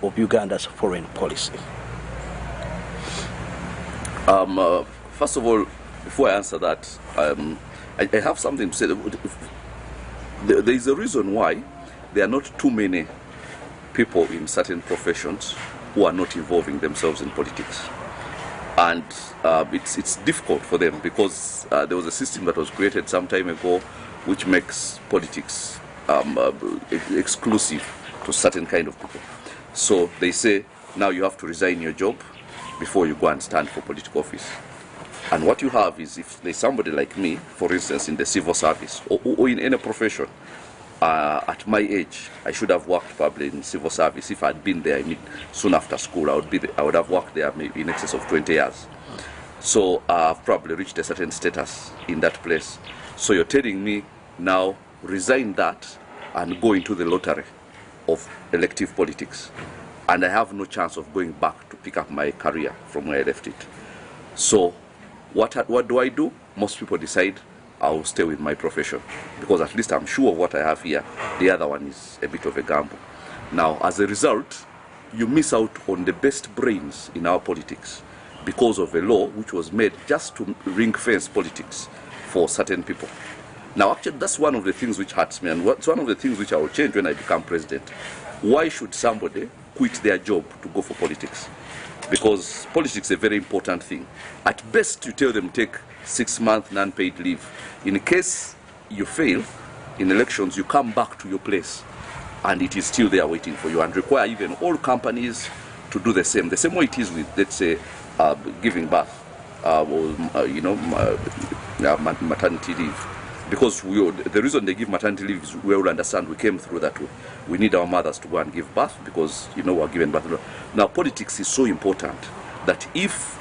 of Uganda's foreign policy? First of all, before I answer that, I have something to say. There is a reason why there are not too many people in certain professions who are not involving themselves in politics. And it's difficult for them because there was a system that was created some time ago which makes politics exclusive to certain kind of people. So they say, now you have to resign your job before you go and stand for political office. And what you have is, if there's somebody like me, for instance, in the civil service or in any profession, at my age, I should have worked probably in civil service. If I'd been there soon after school, I would have worked there maybe in excess of 20 years. So I've probably reached a certain status in that place. So you're telling me now, resign that and go into the lottery of elective politics. And I have no chance of going back to pick up my career from where I left it. So what do I do? Most people decide I'll stay with my profession because at least I'm sure of what I have here. The other one is a bit of a gamble. Now, as a result, you miss out on the best brains in our politics because of a law which was made just to ring-fence politics for certain people. Now, actually, that's one of the things which hurts me, and it's one of the things which I will change when I become president. Why should somebody quit their job to go for politics? Because politics is a very important thing. At best, you tell them take 6-month non-paid leave. In case you fail in elections, you come back to your place and it is still there waiting for you, and require even all companies to do the same way it is with, let's say, giving birth or maternity leave. Because the reason they give maternity leave is we all understand we came through that way. We need our mothers to go and give birth because, we're giving birth. Now, politics is so important that if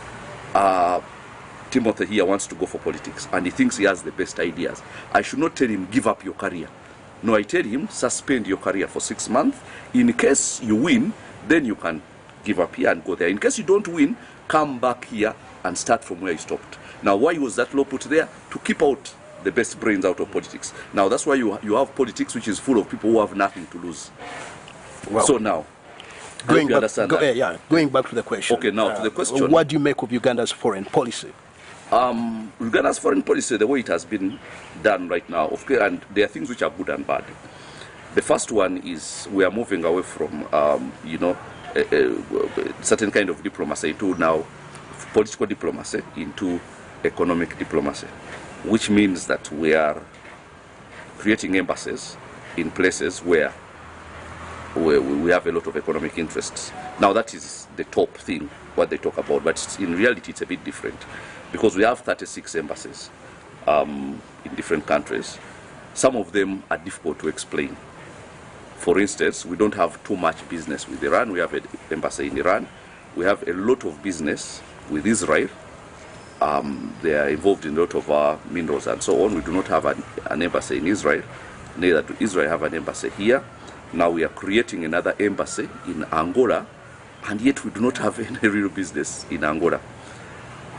Timothy here wants to go for politics and he thinks he has the best ideas, I should not tell him, give up your career. No, I tell him, suspend your career for 6 months. In case you win, then you can give up here and go there. In case you don't win, come back here and start from where you stopped. Now, why was that law put there? To keep out the best brains out of politics. Now, that's why you have politics which is full of people who have nothing to lose. Well, so now, going back to the question. Okay, now to the question. What do you make of Uganda's foreign policy? Uganda's foreign policy, the way it has been done right now, okay, and there are things which are good and bad. The first one is we are moving away from, a certain kind of diplomacy to now political diplomacy into economic diplomacy, which means that we are creating embassies in places where we have a lot of economic interests. Now, that is the top thing, what they talk about, but in reality it's a bit different because we have 36 embassies in different countries. Some of them are difficult to explain. For instance, we don't have too much business with Iran. We have an embassy in Iran. We have a lot of business with Israel. They are involved in a lot of minerals and so on. We do not have an embassy in Israel. Neither do Israel have an embassy here. Now we are creating another embassy in Angola, and yet we do not have any real business in Angola.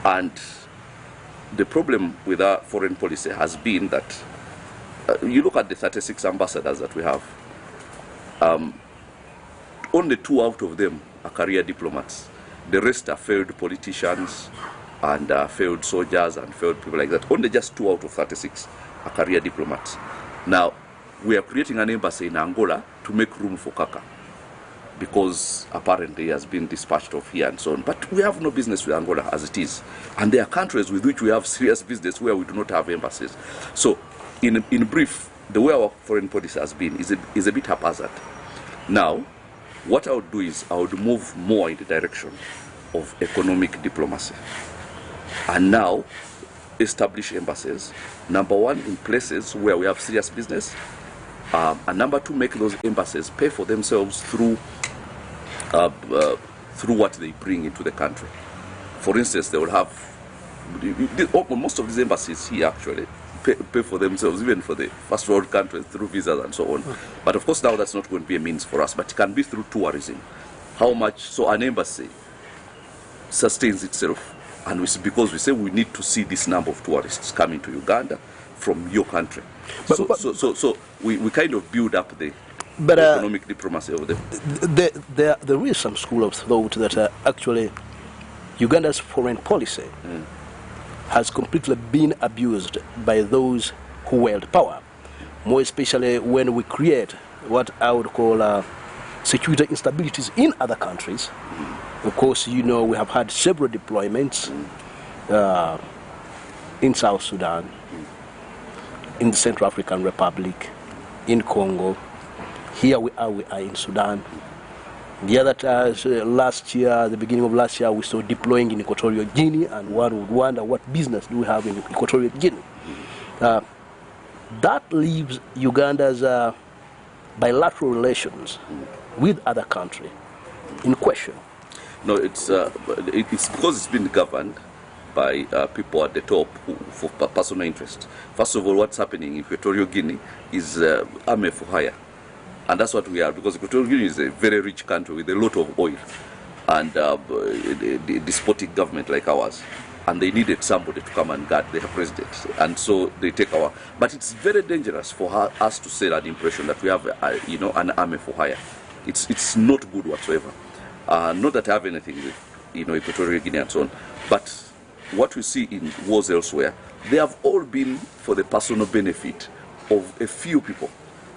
And the problem with our foreign policy has been that you look at the 36 ambassadors that we have, only 2 out of them are career diplomats. The rest are failed politicians and failed soldiers and failed people like that. Only just 2 out of 36 are career diplomats. Now, we are creating an embassy in Angola to make room for Kaka, because apparently he has been dispatched off here and so on. But we have no business with Angola as it is. And there are countries with which we have serious business where we do not have embassies. So, in brief, the way our foreign policy has been is a bit haphazard. Now, what I would do is I would move more in the direction of economic diplomacy. And now, establish embassies, number 1, in places where we have serious business, and number 2, make those embassies pay for themselves through what they bring into the country. For instance, they will have, most of these embassies here actually pay for themselves, even for the first world countries, through visas and so on. But of course now that's not going to be a means for us, but it can be through tourism. How much, so an embassy sustains itself, and because we say we need to see this number of tourists coming to Uganda from your country. So we kind of build up the But economic diplomacy of them. there is some school of thought that actually Uganda's foreign policy has completely been abused by those who wield power, more especially when we create what I would call security instabilities in other countries. Of course, you know, we have had several deployments in South Sudan, in the Central African Republic, in Congo. Here we are in Sudan. The other times, last year, the beginning of last year, we saw deploying in Equatorial Guinea, and one would wonder what business do we have in Equatorial Guinea. That leaves Uganda's bilateral relations with other countries in question. No, it's because it's been governed by people at the top for personal interest. First of all, what's happening in Equatorial Guinea is army for hire. And that's what we are, because Equatorial Guinea is a very rich country with a lot of oil and a despotic government like ours. And they needed somebody to come and guard their president. And so they take our... But it's very dangerous for us to sell an impression that we have, an army for hire. It's not good whatsoever. Not that I have anything with, Equatorial Guinea and so on. But what we see in wars elsewhere, they have all been for the personal benefit of a few people,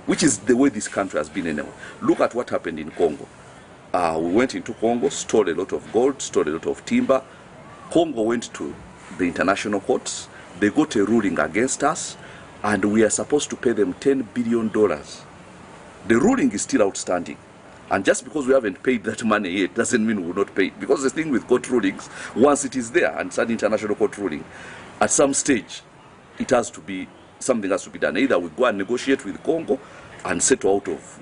which is the way this country has been anyway. Look at what happened in Congo. We went into Congo, stole a lot of gold, stole a lot of timber. Congo went to the international courts. They got a ruling against us, and we are supposed to pay them $10 billion. The ruling is still outstanding. And just because we haven't paid that money yet doesn't mean we will not pay it. Because the thing with court rulings, once it is there, and it's an international court ruling, at some stage, it has to be, something has to be done. Either we go and negotiate with Congo and settle out of,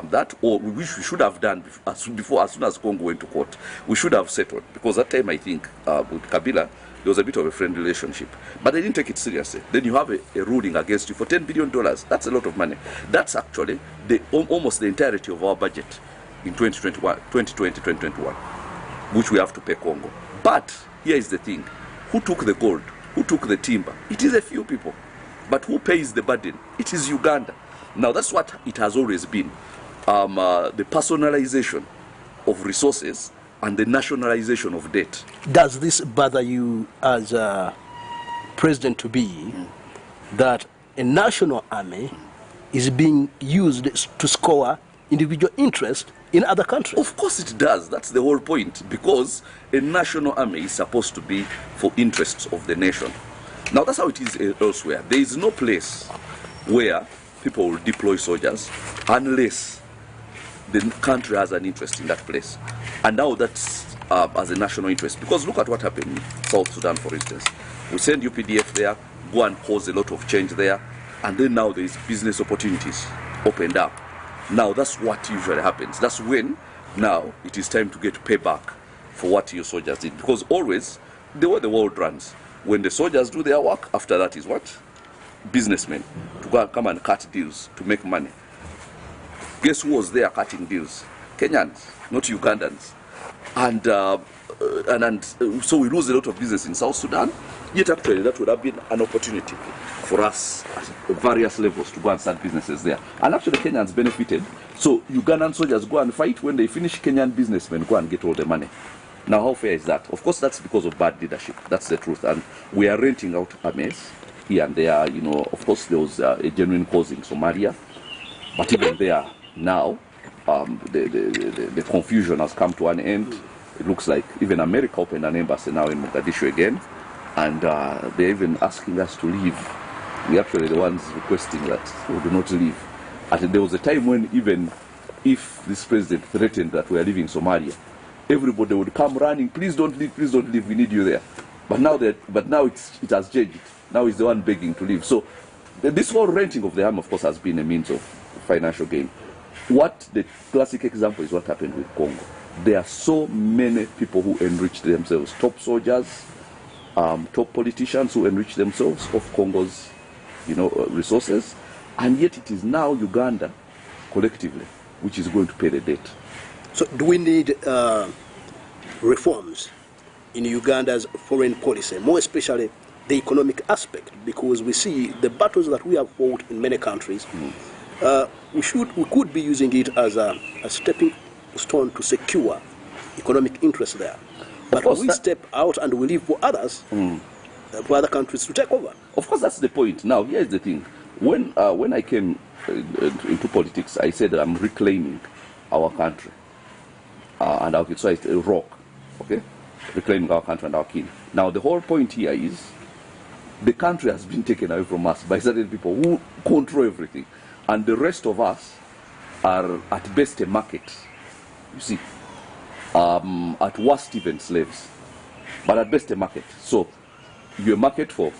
that, or which we should have done as soon as Congo went to court. We should have settled, because that time I think with Kabila there was a bit of a friendly relationship, but they didn't take it seriously. Then you have a ruling against you for $10 billion. That's a lot of money. That's actually almost the entirety of our budget in 2021, which we have to pay Congo. But here is the thing: who took the gold? Who took the timber? It is a few people, but who pays the burden? It is Uganda. Now that's what it has always been. The personalization of resources and the nationalization of debt. Does this bother you as a president-to-be, that a national army is being used to score individual interest in other countries? Of course it does. That's the whole point, because a national army is supposed to be for interests of the nation. Now that's how it is elsewhere. There is no place where people will deploy soldiers unless the country has an interest in that place. And now that's as a national interest. Because look at what happened in South Sudan, for instance. We send UPDF there, go and cause a lot of change there, and then now there is business opportunities opened up. Now that's what usually happens. That's when now it is time to get payback for what your soldiers did. Because always, the way the world runs, when the soldiers do their work, after that is what? Businessmen to go and come and cut deals to make money. Guess who was there cutting deals? Kenyans, not Ugandans. And so we lose a lot of business in South Sudan. Yet actually that would have been an opportunity for us at various levels to go and start businesses there. And actually Kenyans benefited. So Ugandan soldiers go and fight. When they finish, Kenyan businessmen go and get all the money. Now how fair is that? Of course that's because of bad leadership. That's the truth. And we are renting out armies here and there. Of course there was a genuine cause in Somalia. But even there now, the confusion has come to an end. It looks like even America opened an embassy now in Mogadishu again, and they're even asking us to leave. We're actually the ones requesting that we do not leave. And there was a time when even if this president threatened that we are leaving Somalia, everybody would come running, please don't leave, we need you there. But now it has changed. Now he's the one begging to leave. So this whole renting of the arm, of course, has been a means of financial gain. What the classic example is what happened with Congo. There are so many people who enrich themselves, top soldiers, top politicians who enrich themselves of Congo's, resources, and yet it is now Uganda, collectively, which is going to pay the debt. So do we need reforms in Uganda's foreign policy, more especially the economic aspect? Because we see the battles that we have fought in many countries, we could be using it as a stepping stone to secure economic interest there. But we step out and we leave for others, for other countries to take over. Of course, that's the point. Now, here's the thing. When I came into politics, I said that I'm reclaiming our country. And our kin. So it's a rock, okay? Reclaiming our country and our kin. Now, the whole point here is the country has been taken away from us by certain people who control everything. And the rest of us are at best a market, you see. At worst even slaves, but at best a market. So you're a market to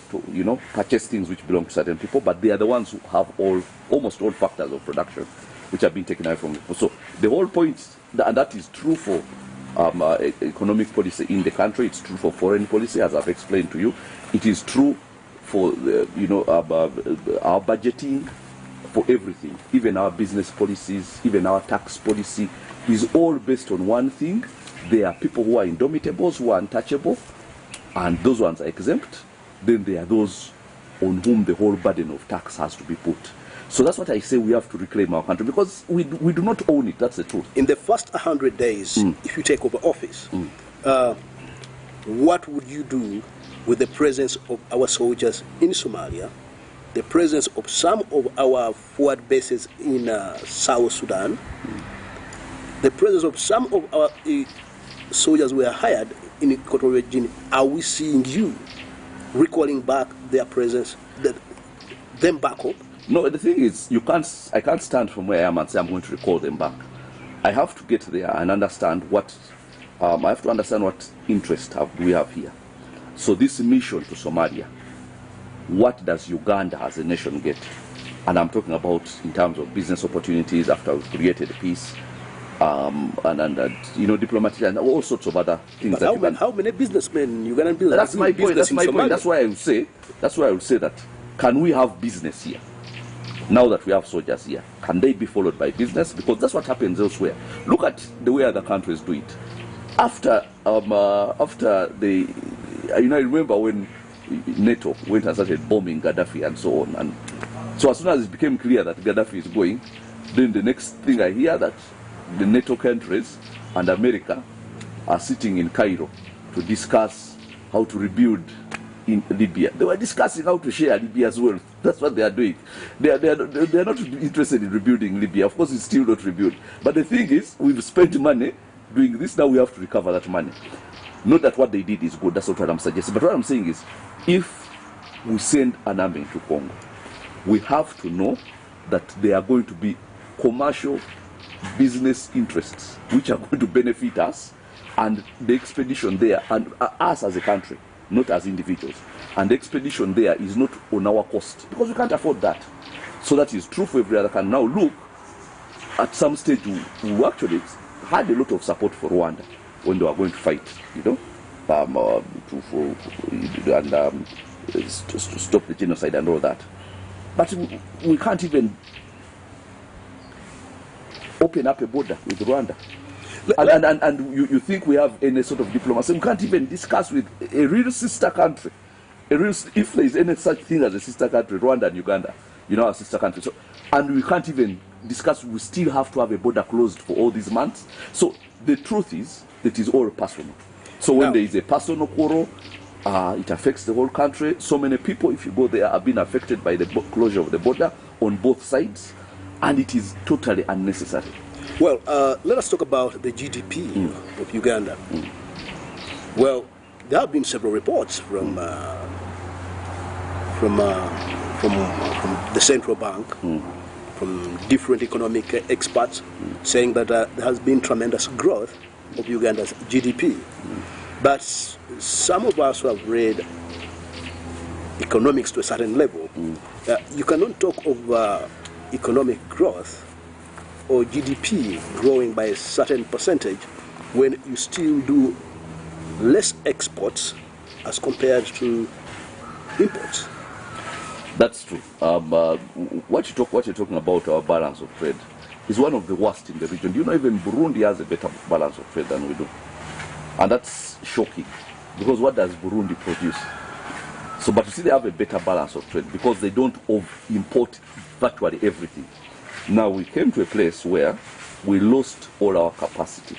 purchase things which belong to certain people, but they are the ones who have almost all factors of production which have been taken away from people. So the whole point, and that is true for economic policy in the country, it's true for foreign policy, as I've explained to you. It is true for our budgeting, for everything, even our business policies, even our tax policy is all based on one thing. There are people who are indomitables, who are untouchable, and those ones are exempt. Then there are those on whom the whole burden of tax has to be put. So that's what I say, we have to reclaim our country, because we do not own it. That's the truth. In the first 100 days, if you take over office, what would you do with the presence of our soldiers in Somalia, the presence of some of our forward bases in South Sudan, the presence of some of our soldiers who were hired in the Equatorial region? Are we seeing you recalling back their presence, them back up? No, the thing is, I can't stand from where I am and say I'm going to recall them back. I have to get there and understand what, I have to understand what interest we have here. So this mission to Somalia, what does Uganda as a nation get? And I'm talking about in terms of business opportunities after we've created peace, and diplomatic and all sorts of other things. But how many businessmen Ugandan business? That's my point. That's my point. That's why I would say that can we have business here? Now that we have soldiers here, can they be followed by business? Because that's what happens elsewhere. Look at the way other countries do it. After the, I remember when NATO went and started bombing Gaddafi and so on, and so as soon as it became clear that Gaddafi is going, then the next thing I hear that the NATO countries and America are sitting in Cairo to discuss how to rebuild in Libya. They were discussing how to share Libya as well. That's what they are doing. They are not interested in rebuilding Libya. Of course, it's still not rebuilt. But the thing is, we've spent money doing this. Now we have to recover that money. Not that what they did is good. That's not what I'm suggesting. But what I'm saying is, if we send an army to Congo, we have to know that there are going to be commercial business interests which are going to benefit us and the expedition there, and us as a country, not as individuals. And the expedition there is not on our cost, because we can't afford that. So that is true for every other country. Now look, at some stage we actually had a lot of support for Rwanda when they were going to fight, to stop the genocide and all that. But we can't even open up a border with Rwanda. And you think we have any sort of diplomacy? We can't even discuss with a real sister country. If there is any such thing as a sister country, Rwanda and Uganda, our sister country. So, and we can't even discuss, we still have to have a border closed for all these months. So the truth is, it is all personal. So when there is a personal quarrel, it affects the whole country. So many people, if you go there, have been affected by the closure of the border on both sides, and it is totally unnecessary. Well, let us talk about the GDP of Uganda. Well, there have been several reports from the central bank, from different economic experts, saying that there has been tremendous growth of Uganda's GDP. But some of us who have read economics to a certain level, you cannot talk of economic growth or GDP growing by a certain percentage when you still do less exports as compared to imports. That's true. What you're talking about, our balance of trade, is one of the worst in the region. Do you know even Burundi has a better balance of trade than we do? And that's shocking, because what does Burundi produce? But you see, they have a better balance of trade because they don't import virtually everything. Now we came to a place where we lost all our capacity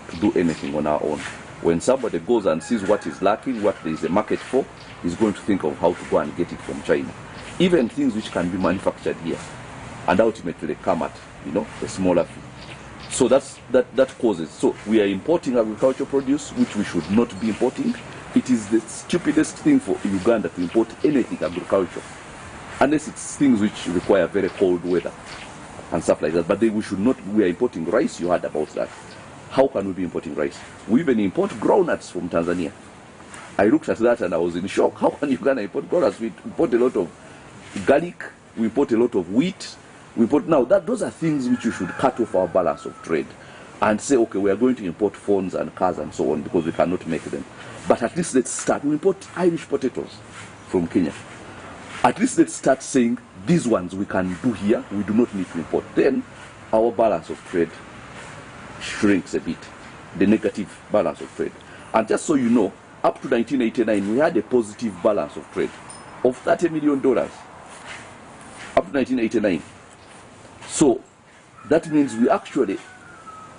to do anything on our own. When somebody goes and sees what is lacking, what there is a market for, he's going to think of how to go and get it from China. Even things which can be manufactured here and ultimately come at, a smaller fee. So that causes. So we are importing agricultural produce, which we should not be importing. It is the stupidest thing for Uganda to import anything agricultural, unless it's things which require very cold weather and stuff like that. But we should not. We are importing rice. You heard about that. How can we be importing rice? We even import groundnuts from Tanzania. I looked at that and I was in shock. How can Uganda import groundnuts? We import a lot of garlic. We import a lot of wheat. Now those are things which you should cut off our balance of trade and say, okay, we are going to import phones and cars and so on because we cannot make them. But at least let's start. We import Irish potatoes from Kenya. At least let's start saying these ones we can do here. We do not need to import. Then our balance of trade shrinks a bit, the negative balance of trade. And just so you know, up to 1989, we had a positive balance of trade of $30 million. Up to 1989. So that means we actually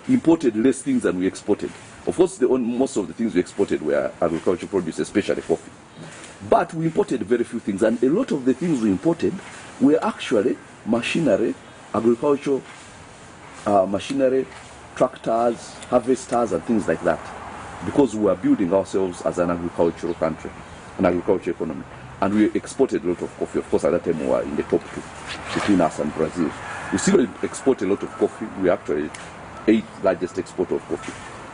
imported less things than we exported. Of course, most of the things we exported were agricultural produce, especially coffee. But we imported very few things, and a lot of the things we imported were actually machinery, agricultural machinery, tractors, harvesters, and things like that, because we were building ourselves as an agricultural country, an agricultural economy. And we exported a lot of coffee. Of course, at that time we were in the top two between us and Brazil. We still export a lot of coffee. We are actually 8th largest exporter of coffee,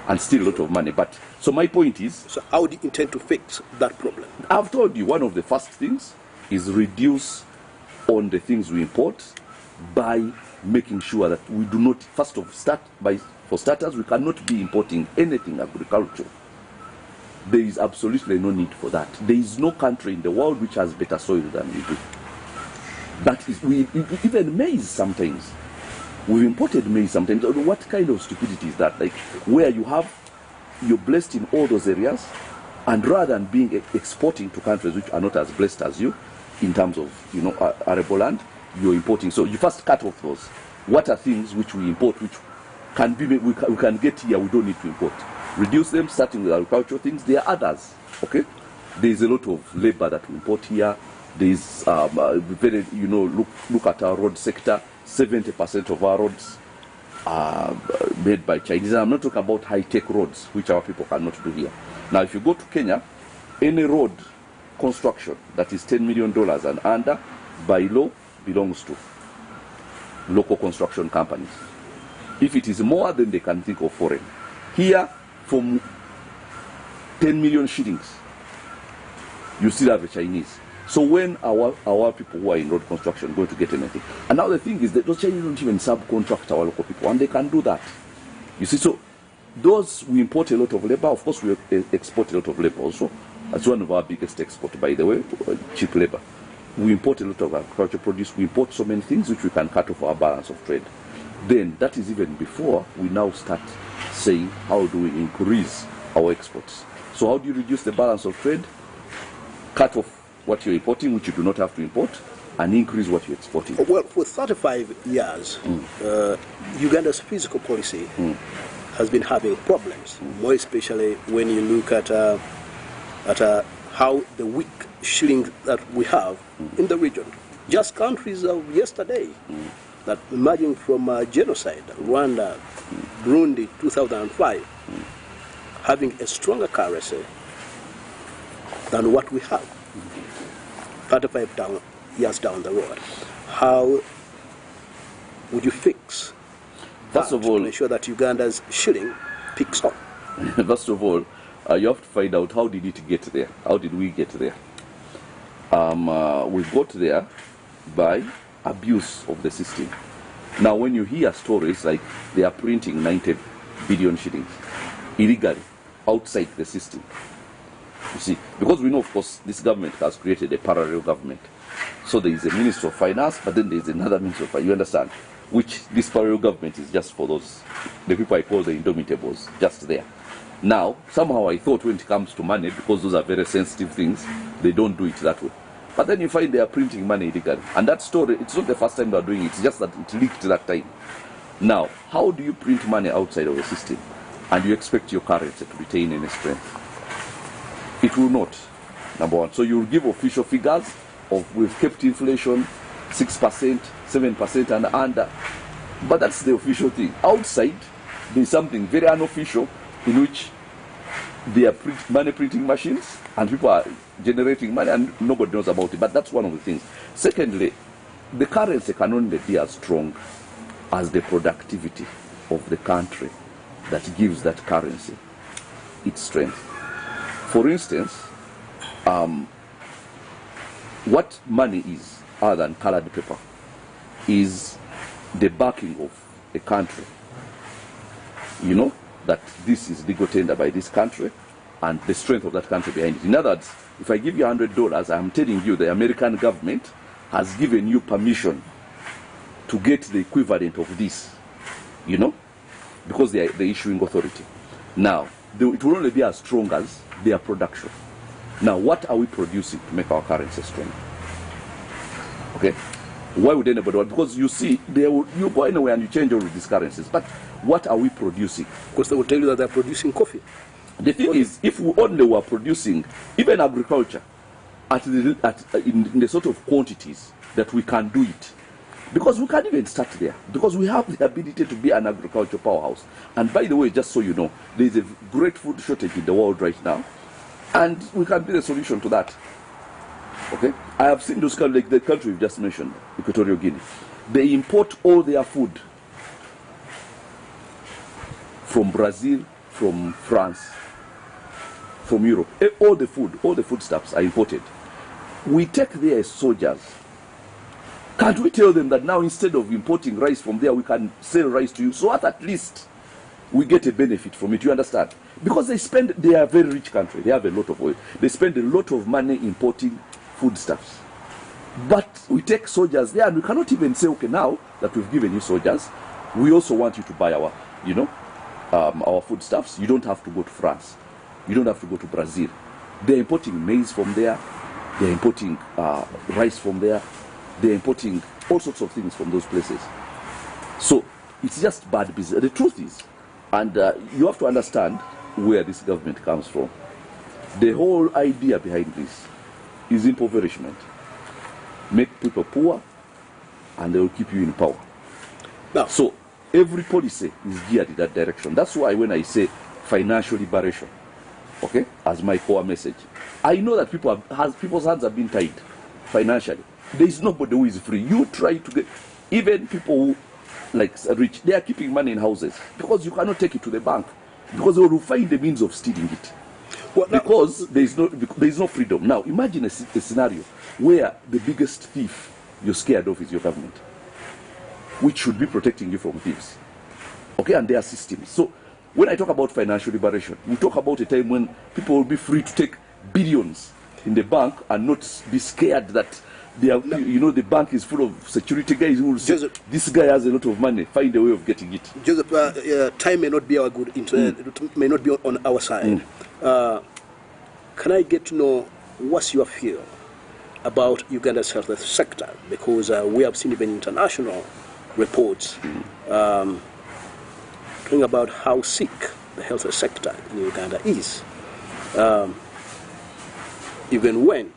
and still a lot of money. But so my point is, so how do you intend to fix that problem? I've told you one of the first things is reduce on the things we import by making sure that we do not for starters, we cannot be importing anything agricultural. There is absolutely no need for that. There is no country in the world which has better soil than we do. That is, even maize sometimes. We've imported maize sometimes. What kind of stupidity is that? Like, where you're blessed in all those areas, and rather than being exporting to countries which are not as blessed as you, in terms of, arable land, you're importing. So you first cut off those. What are things which we import, which can be, we can get here, we don't need to import? Reduce them, starting with agricultural things. There are others, okay? There is a lot of labor that we import here. There is very, look at our road sector. 70% of our roads are made by Chinese. And I'm not talking about high-tech roads, which our people cannot do here. Now, if you go to Kenya, any road construction that is $10 million and under, by law, belongs to local construction companies. If it is more, then they can think of foreign. Here, from 10 million shillings, you still have a Chinese. So when our people who are in road construction going to get anything? And now the thing is that those Chinese don't even subcontract our local people, and they can do that. You see, so those, we import a lot of labor. Of course, we export a lot of labor also. That's one of our biggest exports, by the way, cheap labor. We import a lot of agricultural produce. We import so many things which we can cut off our balance of trade. Then that is even before we now start saying, how do we increase our exports? So how do you reduce the balance of trade? Cut off what you're importing, which you do not have to import, and increase what you're exporting. Well, for 35 years, Uganda's fiscal policy has been having problems, more especially when you look at how the weak shilling that we have in the region. Just countries of yesterday that emerging from genocide, Rwanda, Burundi, 2005, having a stronger currency than what we have 35 years down the road. How would you fix that to ensure that Uganda's shilling picks up? First of all, you have to find out, how did it get there? How did we get there? We got there by abuse of the system. Now, when you hear stories like they are printing 90 billion shillings illegally outside the system, you see, because we know, of course, this government has created a parallel government. So there is a Minister of Finance, but then there is another Minister of Finance, you understand, which this parallel government is just for those, the people I call the indomitables, just there. Now, somehow I thought when it comes to money, because those are very sensitive things, they don't do it that way. But then you find they are printing money illegally. And that story, it's not the first time they are doing it, it's just that it leaked that time. Now, how do you print money outside of the system and you expect your currency to retain any strength? It will not, number one. So you will give official figures of we've kept inflation 6%, 7% and under. But that's the official thing. Outside, there's something very unofficial in which they are money printing machines and people are generating money and nobody knows about it. But that's one of the things. Secondly, the currency can only be as strong as the productivity of the country that gives that currency its strength. For instance, what money is, other than colored paper, is the backing of a country. You know, that this is legal tender by this country and the strength of that country behind it. In other words, if I give you $100, I'm telling you the American government has given you permission to get the equivalent of this, you know, because they are the issuing authority. Now, it will only be as strong as their production. Now, what are we producing to make our currency strong? Okay? Why would anybody want? Because you see, you go anywhere and you change all of these currencies. But what are we producing? Because they will tell you that they're producing coffee. The thing is, if we only were producing, even agriculture, in the sort of quantities that we can do it, because we can't even start there, because we have the ability to be an agricultural powerhouse. And by the way, just so you know, there is a great food shortage in the world right now, and we can be the solution to that. Okay? I have seen those countries, like the country we've just mentioned, Equatorial Guinea. They import all their food from Brazil, from France, from Europe. All the foodstuffs are imported. We take their soldiers. Can't we tell them that now instead of importing rice from there, we can sell rice to you, so at least we get a benefit from it, you understand? Because they are a very rich country, they have a lot of oil. They spend a lot of money importing foodstuffs. But we take soldiers there and we cannot even say, okay, now that we've given you soldiers, we also want you to buy our, you know, our foodstuffs. You don't have to go to France. You don't have to go to Brazil. They're importing maize from there. They're importing rice from there. They're importing all sorts of things from those places. So it's just bad business. The truth is, and you have to understand where this government comes from. The whole idea behind this is impoverishment. Make people poor and they will keep you in power. Now, so every policy is geared in that direction. That's why when I say financial liberation, okay, as my core message, I know that people's hands have been tied financially. There is nobody who is free. You try to get, even people who like rich, they are keeping money in houses because you cannot take it to the bank because they will find the means of stealing it. Well, because there is no freedom. Now imagine a scenario where the biggest thief you're scared of is your government, which should be protecting you from thieves. Okay, and their systems. So when I talk about financial liberation, we talk about a time when people will be free to take billions in the bank and not be scared that they are, you know, the bank is full of security guys who will say, this guy has a lot of money, find a way of getting it. Joseph, time may not be our good interest, may not be on our side. Can I get to know what's your feel about Uganda's health sector? Because we have seen even international reports talking about how sick the health sector in Uganda is. Even when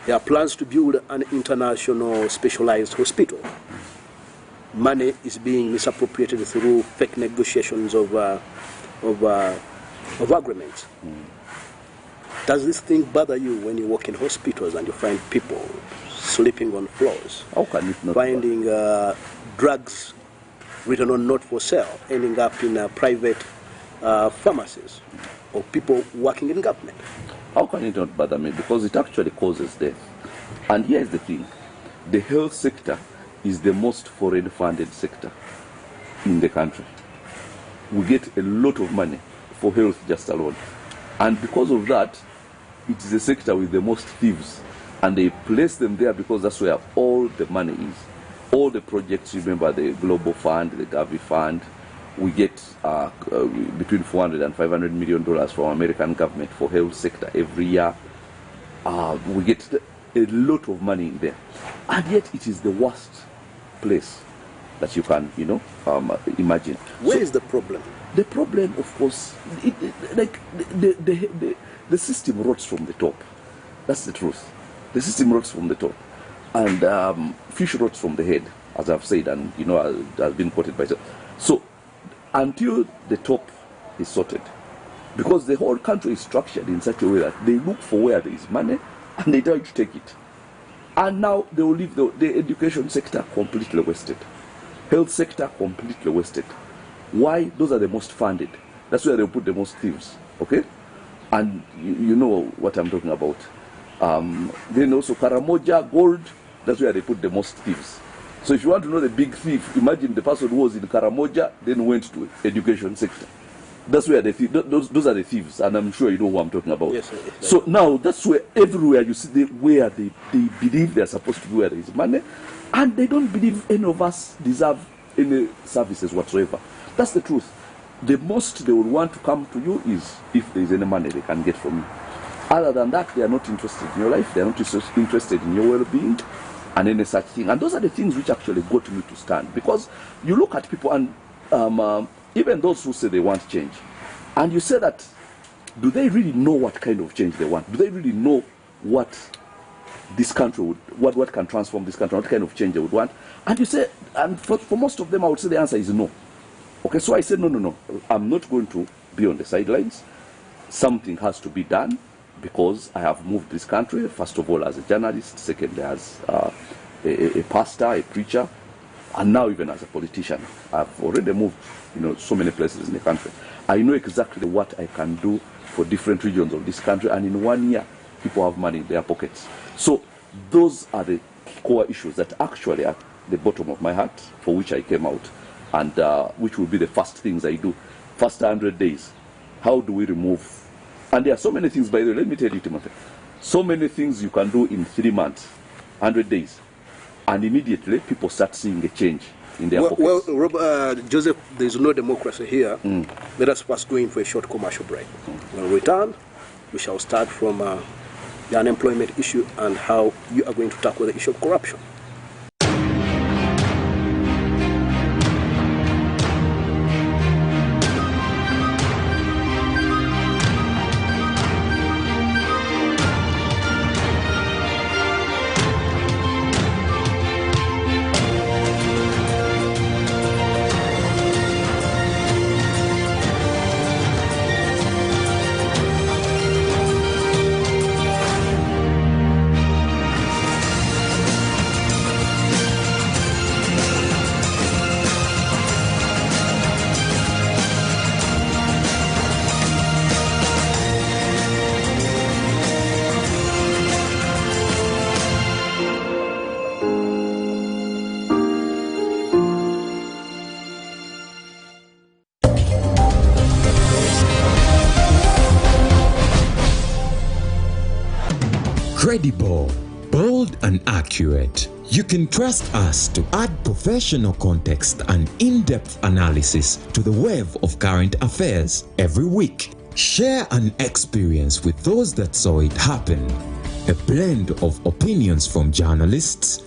there are plans to build an international specialized hospital, money is being misappropriated through fake negotiations of agreements. Does this thing bother you when you walk in hospitals and you find people sleeping on floors? How can it not? Finding drugs written on not for sale, ending up in private pharmacies, or people working in government? How can it not bother me? Because it actually causes death. And here's the thing. The health sector is the most foreign funded sector in the country. We get a lot of money for health just alone. And because of that, it is a sector with the most thieves. And they place them there because that's where all the money is. All the projects, remember the Global Fund, the Gavi Fund, we get between $400 and $500 million from American government for health sector every year. We get a lot of money in there. And yet it is the worst place that you can, imagine. Where is the problem? The problem, of course, the system rots from the top. That's the truth. The system rots from the top. And fish rots from the head, as I've said, and, has been quoted by... So, until the top is sorted, because the whole country is structured in such a way that they look for where there is money and they try to take it. And now they will leave the education sector completely wasted. Health sector completely wasted. Why? Those are the most funded. That's where they put the most thieves. Okay? And you know what I'm talking about. Then also Karamoja, gold, that's where they put the most thieves. So if you want to know the big thief, imagine the person who was in Karamoja, then went to education sector. That's where those are the thieves, and I'm sure you know who I'm talking about. Yes, yes. So now that's where everywhere you see where they believe they're supposed to be where there is money, and they don't believe any of us deserve any services whatsoever. That's the truth. The most they would want to come to you is if there is any money they can get from you. Other than that, they are not interested in your life. They are not interested in your well-being and any such thing. And those are the things which actually got me to stand. Because you look at people and even those who say they want change, and you say that, do they really know what kind of change they want? Do they really know what this country would, what can transform this country, what kind of change they would want? And you say, and for most of them, I would say the answer is no. Okay, so I said, no. I'm not going to be on the sidelines. Something has to be done because I have moved this country, first of all, as a journalist, secondly, as a pastor, a preacher, and now even as a politician. I've already moved, so many places in the country. I know exactly what I can do for different regions of this country, and in 1 year, people have money in their pockets. So those are the core issues that actually are at the bottom of my heart, for which I came out, and which will be the first things I do. First 100 days, how do we remove? And there are so many things, by the way, let me tell you, Timothy, so many things you can do in 3 months, 100 days, and immediately people start seeing a change in their pockets. Well, Joseph, there is no democracy here. Let us first go in for a short commercial break. When we return, we shall start from the unemployment issue and how you are going to tackle the issue of corruption. Credible, bold and accurate. You can trust us to add professional context and in-depth analysis to the web of current affairs every week. Share an experience with those that saw it happen. A blend of opinions from journalists,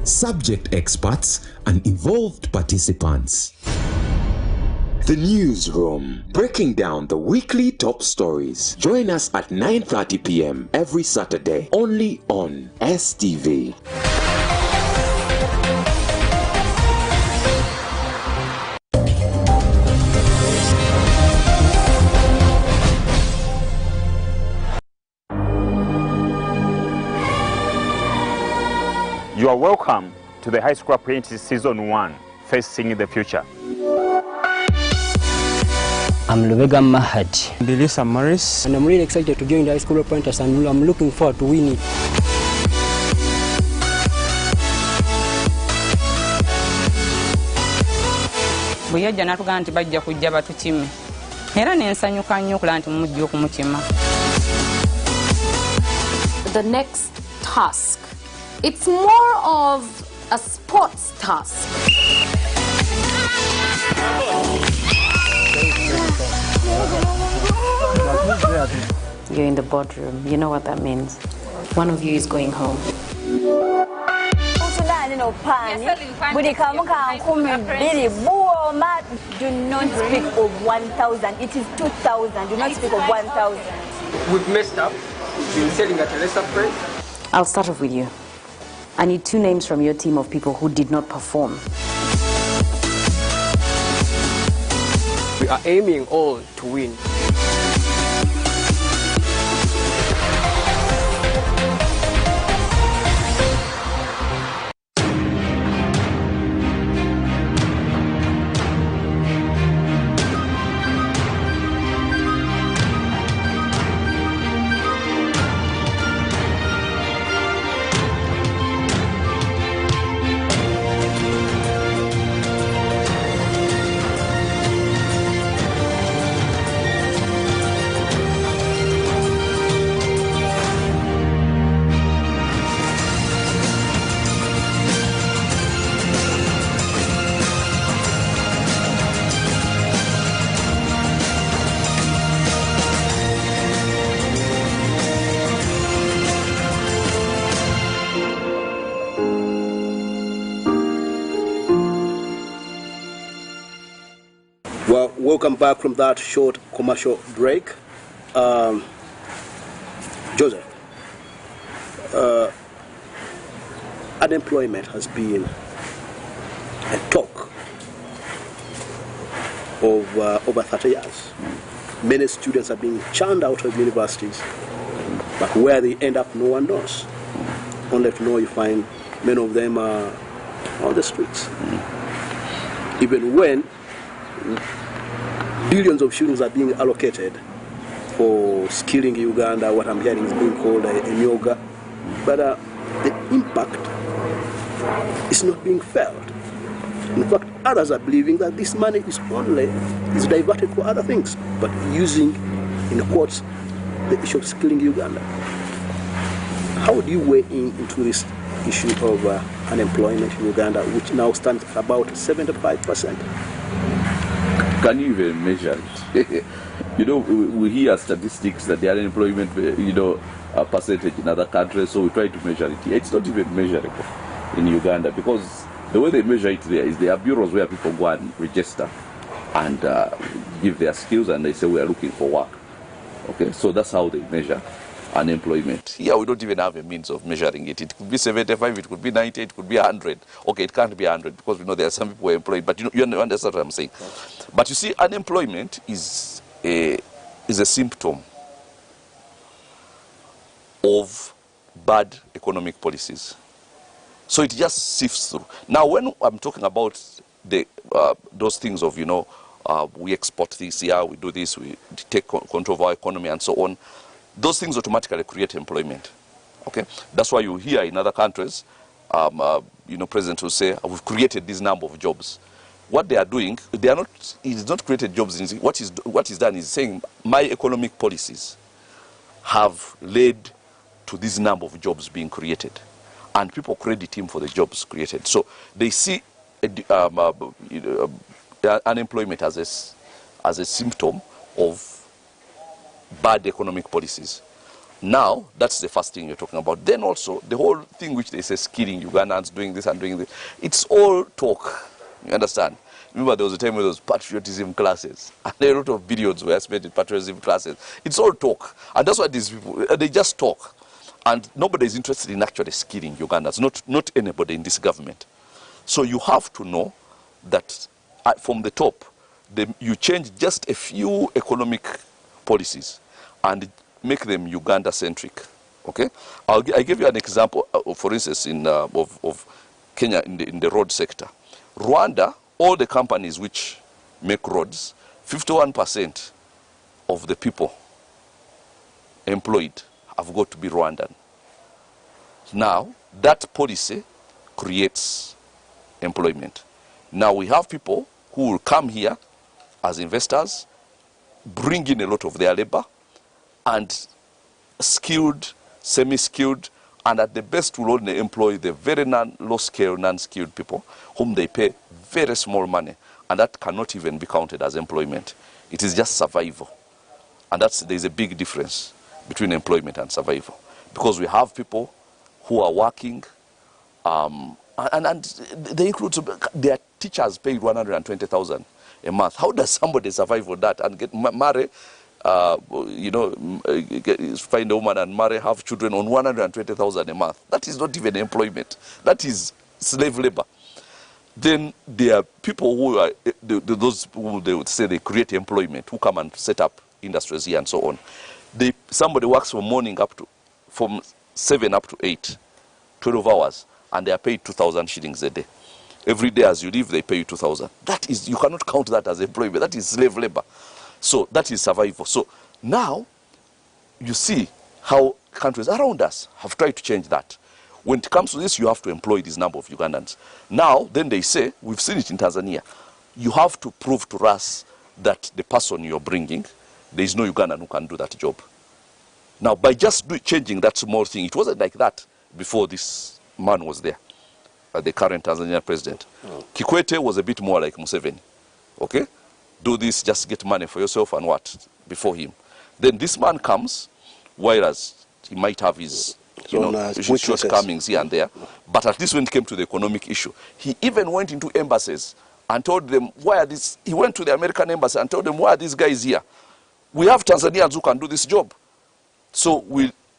subject experts, and involved participants. The Newsroom, breaking down the weekly top stories. Join us at 9:30 p.m. every Saturday, only on STV. You are welcome to the High School Apprentice Season 1, Facing the Future. I'm Lubega Mahad. Delisa Morris. And I'm really excited to join the High School Apprentice, and I'm looking forward to winning. Buyajja natugamba nti bajja kujja batukime. Era nensanyuka nnyo okulaba nti mujja okumukima. The next task, it's more of a sports task. You're in the boardroom. You know what that means. one of you is going home. Buli kamu ka 10,000 buoma, do not speak of 1,000. It is 2,000. Do not speak of 1,000. We've messed up. We've been selling at a lesser price. I'll start off with you. I need 2 names from your team of people who did not perform. We are aiming all to win. Well, welcome back from that short commercial break. Joseph, unemployment has been a talk of over 30 years. Many students are being churned out of universities, but where they end up, no one knows. Only to know you find many of them are on the streets. Even when billions of shillings are being allocated for skilling Uganda, what I'm hearing is being called a yoga, but the impact is not being felt. In fact, others are believing that this money is diverted for other things, but using, in quotes, the issue of skilling Uganda. How do you weigh into this issue of unemployment in Uganda, which now stands at about 75%? Can you even measure it? You know, we hear statistics that the unemployment, percentage in other countries, so we try to measure it here. It's not even measurable in Uganda, because the way they measure it there is there are bureaus where people go and register and give their skills, and they say we are looking for work. Okay, so that's how they measure unemployment. Here we don't even have a means of measuring it. It could be 75, it could be 90, it could be 100. Okay, it can't be 100 because we know there are some people who are employed, but you understand what I'm saying. But you see, unemployment is a symptom of bad economic policies. So it just sifts through. Now, when I'm talking about those things of, we export this here, we do this, we take control of our economy and so on, those things automatically create employment. Okay, that's why you hear in other countries, presidents will say, we've created this number of jobs. What they are doing, it's not created jobs. What is done is saying, my economic policies have led to this number of jobs being created, and people credit him for the jobs created. So they see unemployment as a symptom of bad economic policies. Now, that's the first thing you're talking about. Then also, the whole thing which they say skilling Ugandans, doing this and doing this, it's all talk. You understand? Remember, there was a time where there was patriotism classes, and there are a lot of videos were spent in patriotism classes. It's all talk. And that's why these people, they just talk. And nobody is interested in actually skilling Ugandans, not anybody in this government. So you have to know that from the top, you change just a few economic policies and make them Uganda-centric. Okay, I give you an example. For instance, of Kenya in the road sector, Rwanda, all the companies which make roads, 51% of the people employed have got to be Rwandan. Now that policy creates employment. Now we have people who will come here as investors, bring in a lot of their labor, and skilled, semi-skilled, and at the best will only employ the very low-scale, non-skilled people whom they pay very small money, and that cannot even be counted as employment. It is just survival. And there's a big difference between employment and survival. because we have people who are working, and they include their teachers paid 120,000 a month. How does somebody survive on that and get marry, find a woman and marry, have children on 120,000 a month? That is not even employment. That is slave labor. Then there are people who are those who they would say they create employment, who come and set up industries here and so on. Somebody works from 7 up to 8, 12 hours, and they are paid 2,000 shillings a day. Every day as you leave, they pay you 2,000. That is, you cannot count that as employment. That is slave labor. So that is survival. So now you see how countries around us have tried to change that. When it comes to this, you have to employ this number of Ugandans. Now, then they say, we've seen it in Tanzania, you have to prove to us that the person you're bringing, there is no Ugandan who can do that job. Now, by just changing that small thing, it wasn't like that before this man was there, the current Tanzanian president. Kikwete was a bit more like Museveni. Okay? Do this, just get money for yourself and what? Before him. Then this man comes, whereas he might have his shortcomings here and there, but at least when it came to the economic issue, he even went into embassies and told them, why are these, he went to the American embassy and told them, why are these guys here? We have Tanzanians who can do this job. So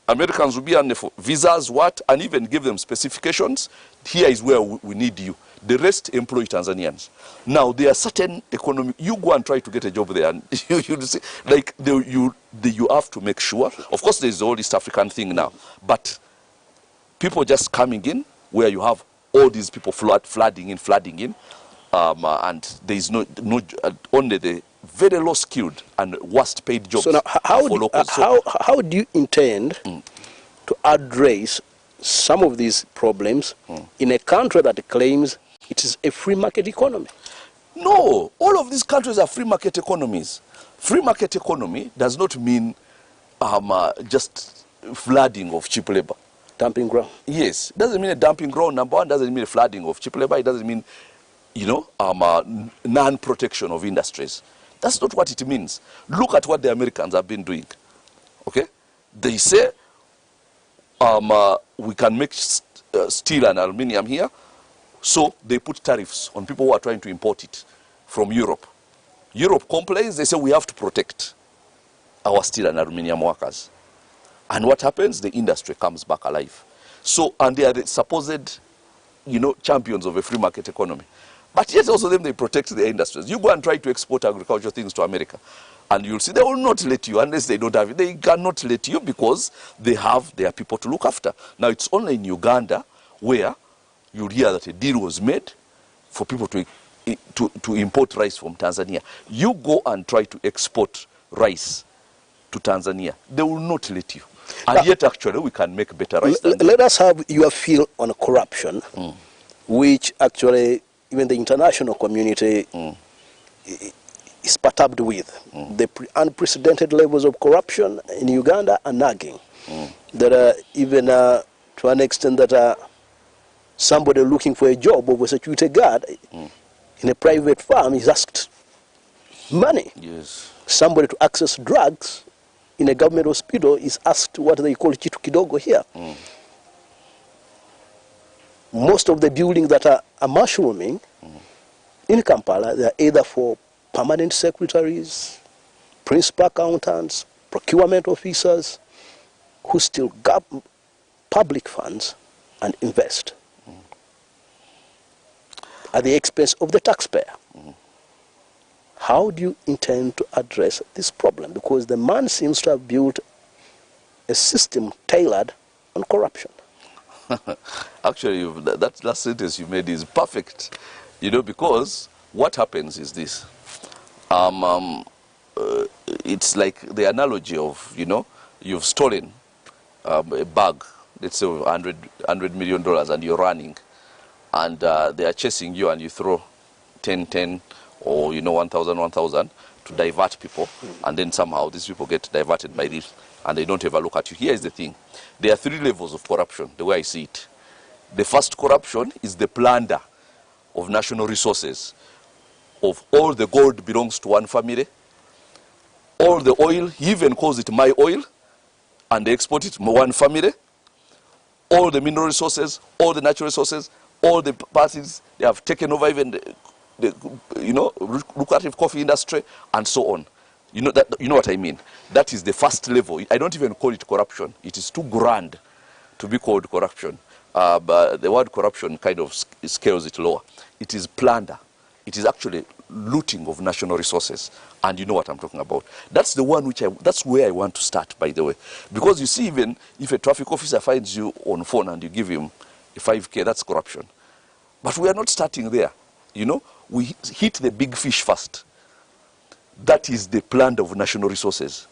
Americans will be on the visas, what, and even give them specifications. Here is where we need you. The rest employ Tanzanians. Now, there are certain economic, you go and try to get a job there, and you see, like, you have to make sure. Of course, there's all East African thing now, but people just coming in, where you have all these people flooding in, and there is only the very low skilled and worst paid jobs. So now, how do you intend to address some of these problems in a country that claims it is a free market economy? No, all of these countries are free market economies. Free market economy does not mean just flooding of cheap labor. Dumping ground? Yes, it doesn't mean a dumping ground, number one. Doesn't mean a flooding of cheap labor. It doesn't mean, non-protection of industries. That's not what it means. Look at what the Americans have been doing. Okay? They say we can make steel and aluminium here, so they put tariffs on people who are trying to import it from Europe. Europe complains, they say we have to protect our steel and aluminium workers. And what happens? The industry comes back alive. So, and they are the supposed, champions of a free market economy. But yet also them, they protect their industries. You go and try to export agricultural things to America, and you'll see they will not let you unless they don't have it. They cannot let you because they have their people to look after. Now, it's only in Uganda where you'll hear that a deal was made for people to import rice from Tanzania. You go and try to export rice to Tanzania, they will not let you. And yet, actually, we can make better rice than let us have your feel on corruption, which actually even the international community is perturbed with. The unprecedented levels of corruption in Uganda are nagging. There are even to an extent that somebody looking for a job of a security guard in a private firm is asked money. Yes. Somebody to access drugs in a government hospital is asked what they call chitu kidogo here. Most of the buildings that are mushrooming in Kampala, they are either for permanent secretaries, principal accountants, procurement officers, who still grab public funds and invest at the expense of the taxpayer. How do you intend to address this problem? Because the man seems to have built a system tailored on corruption. Actually, that last sentence you made is perfect. Because what happens is this. It's like the analogy of, you've stolen a bag, let's say $100 million, and you're running. And they are chasing you, and you throw 10 or 1,000 to divert people, and then somehow these people get diverted by this, and they don't ever look at you. Here is the thing. There are 3 levels of corruption, the way I see it. The first corruption is the plunder of national resources. Of all the gold belongs to one family. All the oil, he even calls it my oil, and they export it to one family. all the mineral resources, all the natural resources, all the parties, they have taken over even the lucrative coffee industry and so on. You know what I mean? That is the first level. I don't even call it corruption. It is too grand to be called corruption. But the word corruption kind of scales it lower. It is plunder. It is actually looting of national resources. And you know what I'm talking about. That's the one that's where I want to start, by the way. Because you see, even if a traffic officer finds you on phone and you give him a 5K, that's corruption. But we are not starting there. You know, we hit the big fish first. That is the plunder of national resources.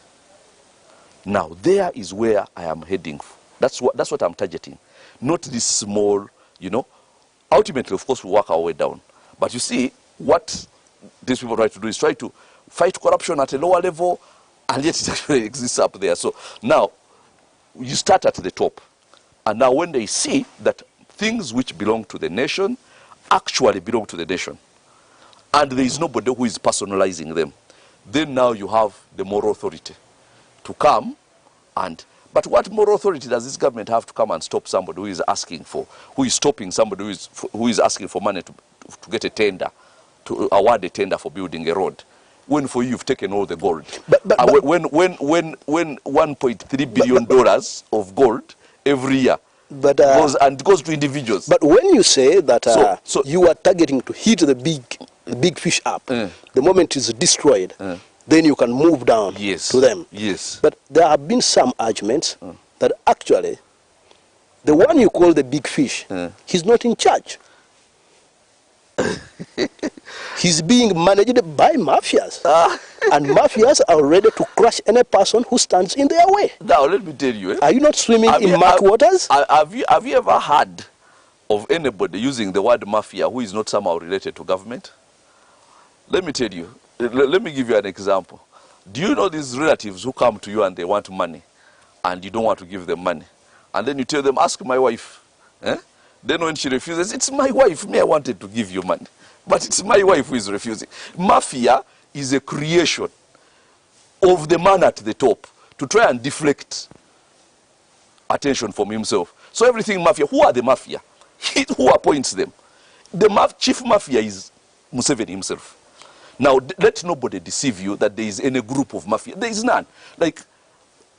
Now, there is where I am heading. That's what I'm targeting. Not this small, you know. Ultimately, of course, we work our way down. But you see, what these people try to do is try to fight corruption at a lower level, and yet it actually exists up there. So now, you start at the top. And now when they see that things which belong to the nation actually belong to the nation, and there is nobody who is personalizing them, then now you have the moral authority to come and... But what moral authority does this government have to come and stop somebody who is asking for, who is stopping somebody who is asking for money to get a tender, to award a tender for building a road, when for you you've taken all the gold? When $1.3 billion of gold every year goes to individuals. But when you say that you are targeting to hit the big fish up, the moment it's destroyed, then you can move down to them. Yes. But there have been some arguments that actually the one you call the big fish, he's not in charge. He's being managed by mafias. And mafias are ready to crush any person who stands in their way. Now, let me tell you. Are you not swimming in murk waters? Have you ever heard of anybody using the word mafia who is not somehow related to government? Let me tell you. Let me give you an example. Do you know these relatives who come to you and they want money, and you don't want to give them money? And then you tell them, ask my wife. Then when she refuses, it's my wife. Me, I wanted to give you money. But it's my wife who is refusing. Mafia is a creation of the man at the top to try and deflect attention from himself. So everything mafia. Who are the mafia? Who appoints them? The chief mafia is Museveni himself. Now, let nobody deceive you that there is any group of mafia. There is none. Like,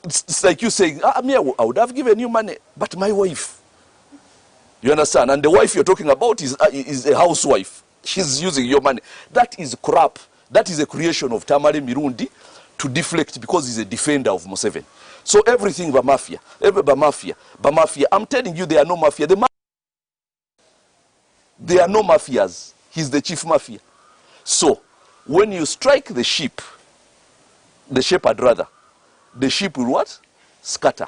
it's like you saying, I would have given you money, but my wife. You understand? And the wife you're talking about is a housewife. She's using your money. That is crap. That is a creation of Tamale Mirundi to deflect because he's a defender of Museveni. So everything by mafia. I'm telling you, there are no mafia. There are no mafias. He's the chief mafia. So, when you strike the sheep, the shepherd rather, the sheep will what? Scatter.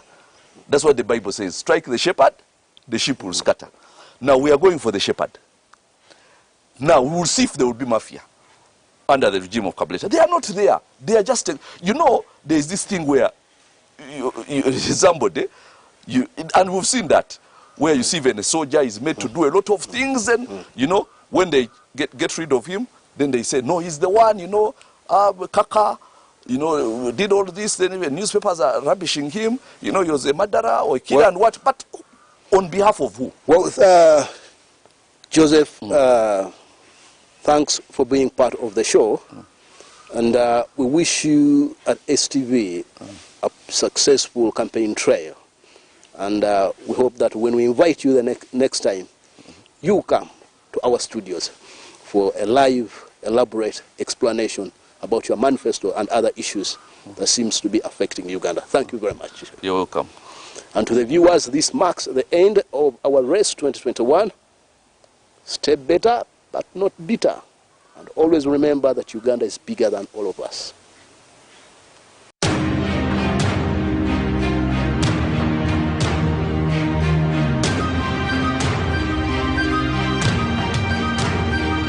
That's what the Bible says. Strike the shepherd, the sheep will scatter. Now we are going for the shepherd. Now we will see if there will be mafia under the regime of Kabuleta. They are not there. They are just, you know, there is this thing where somebody, and we've seen that, where you see when a soldier is made to do a lot of things, and, you know, when they get rid of him, then they say, no, he's the one, you know, Kaka, you know, did all this, then even newspapers are rubbishing him, you know, he was a murderer or a killer and what, but on behalf of who? Well, Joseph, thanks for being part of the show, and we wish you at STV a successful campaign trail, and we hope that when we invite you the next time, you come to our studios for a live, elaborate explanation about your manifesto and other issues that seems to be affecting Uganda. Thank you very much. You're welcome. And to the viewers, this marks the end of our race 2021. Stay better, but not bitter. And always remember that Uganda is bigger than all of us.